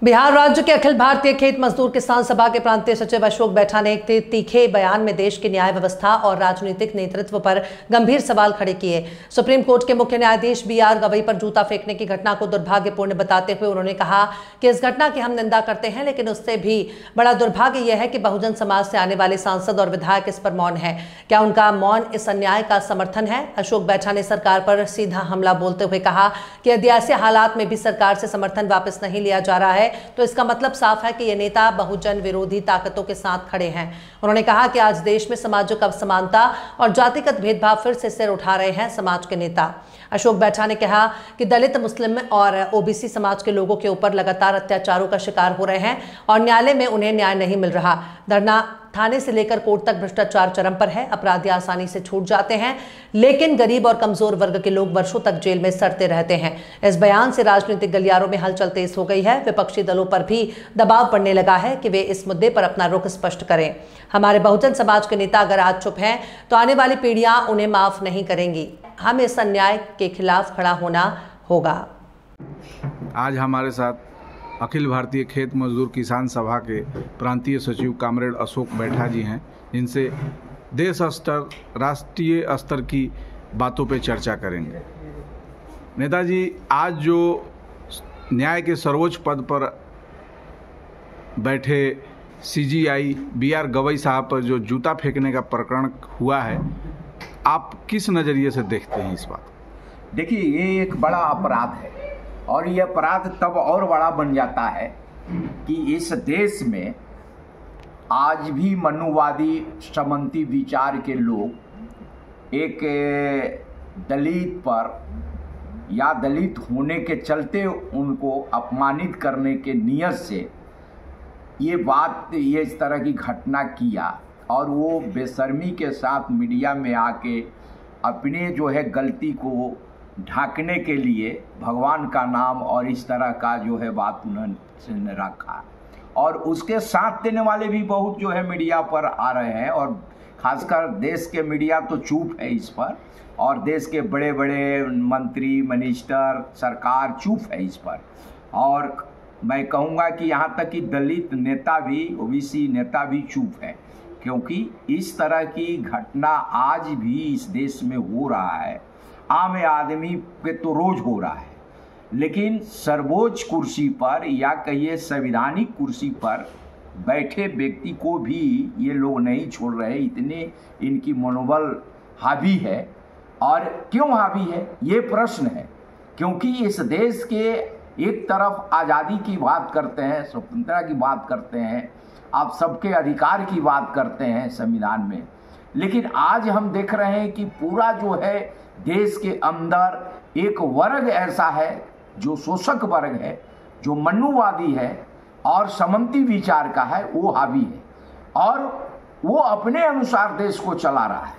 बिहार राज्य के अखिल भारतीय खेत मजदूर किसान सभा के प्रांतीय सचिव अशोक बैठा ने एक तीखे बयान में देश की न्याय व्यवस्था और राजनीतिक नेतृत्व पर गंभीर सवाल खड़े किए। सुप्रीम कोर्ट के मुख्य न्यायाधीश BR गवई पर जूता फेंकने की घटना को दुर्भाग्यपूर्ण बताते हुए उन्होंने कहा कि इस घटना की हम निंदा करते हैं, लेकिन उससे भी बड़ा दुर्भाग्य यह है कि बहुजन समाज से आने वाले सांसद और विधायक इस पर मौन है। क्या उनका मौन इस अन्याय का समर्थन है? अशोक बैठा ने सरकार पर सीधा हमला बोलते हुए कहा कि यदि ऐसे हालात में भी सरकार से समर्थन वापस नहीं लिया जा रहा है तो इसका मतलब साफ है कि ये नेता बहुजन विरोधी ताकतों के साथ खड़े हैं। उन्होंने कहा कि आज देश में सामाजिक असमानता और जातिगत भेदभाव फिर से सिर उठा रहे हैं समाज के नेता। अशोक बैठा ने कहा कि दलित, मुस्लिम और OBC समाज के लोगों के ऊपर लगातार अत्याचारों का शिकार हो रहे हैं और न्यायालय में उन्हें न्याय नहीं मिल रहा। धरना थाने से लेकर कोर्ट तक भ्रष्टाचार चरम पर है। अपराधी आसानी से छूट जाते हैं, लेकिन गरीब और कमजोर वर्ग के लोग वर्षों तक जेल में सड़ते रहते हैं। इस बयान से राजनीतिक गलियारों में हलचल तेज हो गई है। विपक्षी दलों पर भी दबाव पड़ने लगा है कि वे इस मुद्दे पर अपना रुख स्पष्ट करें। हमारे बहुजन समाज के नेता अगर आज चुप हैं तो आने वाली पीढ़ियां उन्हें माफ नहीं करेंगी। हमें इस अन्याय के खिलाफ खड़ा होना होगा। आज हमारे साथ अखिल भारतीय खेत मजदूर किसान सभा के प्रांतीय सचिव कामरेड अशोक बैठा जी हैं, जिनसे देश स्तर, राष्ट्रीय स्तर की बातों पे चर्चा करेंगे। नेताजी, आज जो न्याय के सर्वोच्च पद पर बैठे CJI BR गवई साहब पर जो जूता फेंकने का प्रकरण हुआ है, आप किस नज़रिए से देखते हैं इस बात? देखिए, ये एक बड़ा अपराध है और ये अपराध तब और बड़ा बन जाता है कि इस देश में आज भी मनुवादी सामंती विचार के लोग एक दलित पर या दलित होने के चलते उनको अपमानित करने के नियत से ये इस तरह की घटना किया और वो बेशर्मी के साथ मीडिया में आके अपने जो है गलती को ढांकने के लिए भगवान का नाम और इस तरह का जो है बात उन्होंने रखा। और उसके साथ देने वाले भी बहुत जो है मीडिया पर आ रहे हैं और खासकर देश के मीडिया तो चुप है इस पर, और देश के बड़े बड़े मंत्री, मिनिस्टर, सरकार चुप है इस पर। और मैं कहूँगा कि यहाँ तक कि दलित नेता भी, OBC नेता भी चुप है, क्योंकि इस तरह की घटना आज भी इस देश में हो रहा है। आम आदमी पे तो रोज हो रहा है, लेकिन सर्वोच्च कुर्सी पर या कहिए संवैधानिक कुर्सी पर बैठे व्यक्ति को भी ये लोग नहीं छोड़ रहे। इतने इनकी मनोबल हावी है। और क्यों हावी है ये प्रश्न है, क्योंकि इस देश के एक तरफ आज़ादी की बात करते हैं, स्वतंत्रता की बात करते हैं, आप सबके अधिकार की बात करते हैं संविधान में, लेकिन आज हम देख रहे हैं कि पूरा जो है देश के अंदर एक वर्ग ऐसा है जो शोषक वर्ग है, जो मनुवादी है और सामंती विचार का है, वो हावी है और वो अपने अनुसार देश को चला रहा है।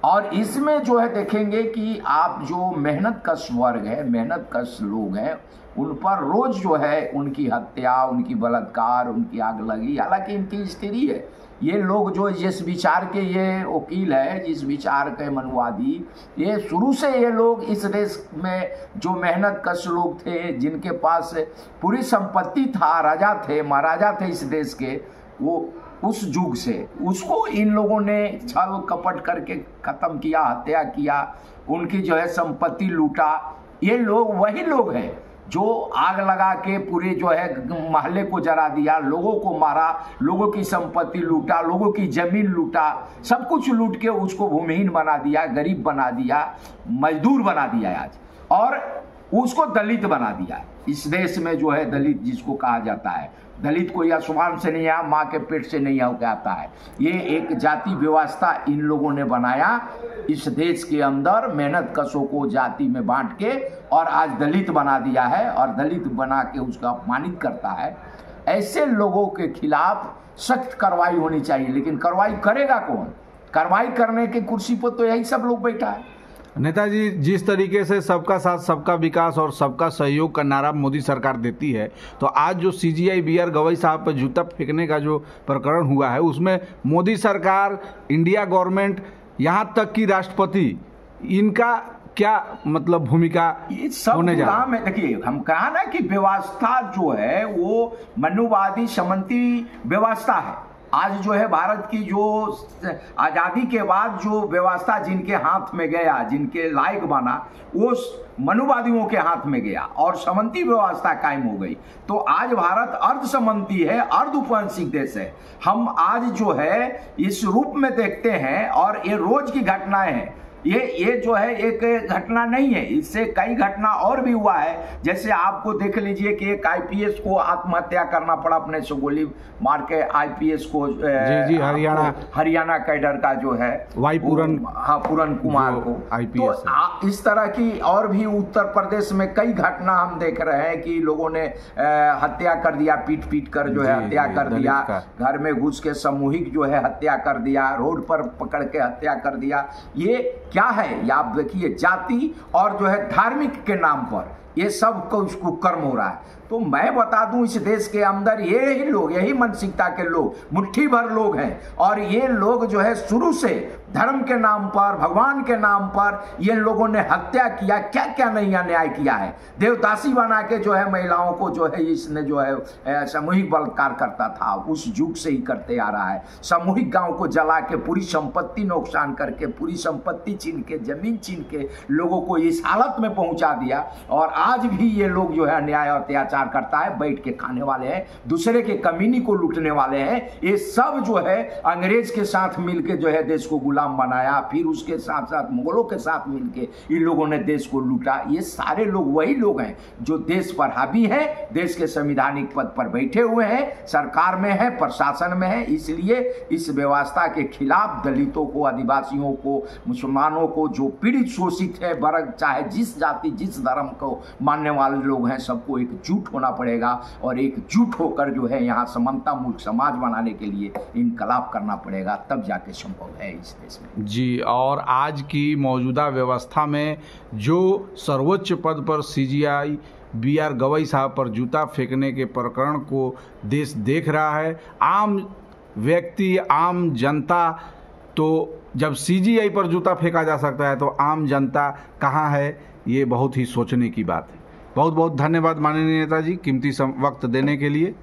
और इसमें जो है देखेंगे कि आप जो मेहनत कश वर्ग है, मेहनत कश लोग हैं, उन पर रोज जो है उनकी हत्या, उनकी बलात्कार, उनकी आग लगी। हालांकि इनकी स्थिति है, ये लोग जो जिस विचार के ये वकील है, जिस विचार के मनुवादी, ये शुरू से ये लोग इस देश में जो मेहनत कश लोग थे, जिनके पास पूरी संपत्ति था, राजा थे, महाराजा थे इस देश के, वो उस युग से उसको इन लोगों ने छल कपट करके खत्म किया, हत्या किया, उनकी जो है संपत्ति लूटा। ये लोग वही लोग हैं जो आग लगा के पूरे जो है महल्ले को जला दिया, लोगों को मारा, लोगों की संपत्ति लूटा, लोगों की जमीन लूटा, सब कुछ लूट के उसको भूमिहीन बना दिया, गरीब बना दिया, मजदूर बना दिया आज, और उसको दलित बना दिया। इस देश में जो है दलित जिसको कहा जाता है, दलित कोई आसमान से नहीं आया, माँ के पेट से नहीं आता है। ये एक जाति व्यवस्था इन लोगों ने बनाया इस देश के अंदर, मेहनत कशों को जाति में बांट के, और आज दलित बना दिया है और दलित बना के उसका अपमानित करता है। ऐसे लोगों के खिलाफ सख्त कार्रवाई होनी चाहिए, लेकिन कार्रवाई करेगा कौन? कार्रवाई करने की कुर्सी पर तो यही सब लोग बैठा है। नेताजी, जिस तरीके से सबका साथ, सबका विकास और सबका सहयोग का नारा मोदी सरकार देती है, तो आज जो CJI BR गवई साहब पर जूता फेंकने का जो प्रकरण हुआ है, उसमें मोदी सरकार, इंडिया गवर्नमेंट, यहाँ तक कि राष्ट्रपति, इनका क्या मतलब भूमिका ये सब होने जा रहा काम है। देखिए, हम कहा ना कि व्यवस्था जो है वो मनुवादी समंती व्यवस्था है। आज जो है भारत की जो आजादी के बाद जो व्यवस्था जिनके हाथ में गया, जिनके लायक बना, वो मनुवादियों के हाथ में गया और समंती व्यवस्था कायम हो गई। तो आज भारत अर्ध समंती है, अर्ध उपनिवेशिक देश है। हम आज जो है इस रूप में देखते हैं और ये रोज की घटनाएं हैं। ये जो है एक घटना नहीं है, इससे कई घटना और भी हुआ है। जैसे आपको देख लीजिए कि एक आईपीएस को आत्महत्या करना पड़ा, अपने से गोली मार के आईपीएस को, जी हरियाणा कैडर का जो है वाई पूरन, हाँ, पूरन कुमार को आईपीएस। तो इस तरह की और भी उत्तर प्रदेश में कई घटना हम देख रहे हैं कि लोगों ने हत्या कर दिया, पीट पीट कर जो है हत्या कर दिया, घर में घुस के सामूहिक जो है हत्या कर दिया, रोड पर पकड़ के हत्या कर दिया। ये क्या है? या आप देखिए, जाति और जो है धार्मिक के नाम पर ये सब को उसको कर्म हो रहा है। तो मैं बता दूं, इस देश के अंदर यही लोग, यही मानसिकता के लोग, मुट्ठी भर लोग हैं और ये लोग जो है शुरू से धर्म के नाम पर, भगवान के नाम पर ये लोगों ने हत्या किया। क्या क्या नहीं अन्याय किया है। देवदासी बना के जो है महिलाओं को जो है इसने जो है सामूहिक बलात्कार करता था, उस युग से ही करते आ रहा है। सामूहिक गांव को जला के पूरी संपत्ति नुकसान करके, पूरी संपत्ति छीन के, जमीन छीन के लोगों को इस हालत में पहुंचा दिया। और आज भी ये लोग जो है अन्याय अत्याचार करता है, बैठ के खाने वाले हैं, दूसरे के कमीनी को लूटने वाले हैं। ये सब जो है अंग्रेज के साथ मिलके जो है देश को गुलाम बनाया, फिर उसके साथ साथ मुगलों के साथ मिलके इन लोगों ने देश को लूटा। ये सारे लोग वही लोग हैं जो देश पर हावी हैं, देश के संवैधानिक पद पर बैठे हुए हैं, सरकार में है, प्रशासन में है। इसलिए इस व्यवस्था के खिलाफ दलितों को, आदिवासियों को, मुसलमानों को, जो पीड़ित शोषित है वर्ग, चाहे जिस जाति जिस धर्म को मानने वाले लोग हैं, सबको एकजुट होना पड़ेगा और एकजुट होकर जो है यहाँ समानता मूलक समाज बनाने के लिए इनकलाब करना पड़ेगा, तब जाके संभव है इस देश में। जी, और आज की मौजूदा व्यवस्था में जो सर्वोच्च पद पर सीजीआई बीआर गवई साहब पर जूता फेंकने के प्रकरण को देश देख रहा है, आम व्यक्ति, आम जनता, तो जब सीजीआई पर जूता फेंका जा सकता है तो आम जनता कहाँ है, ये बहुत ही सोचने की बात है। बहुत बहुत धन्यवाद माननीय नेताजी, कीमती वक्त देने के लिए।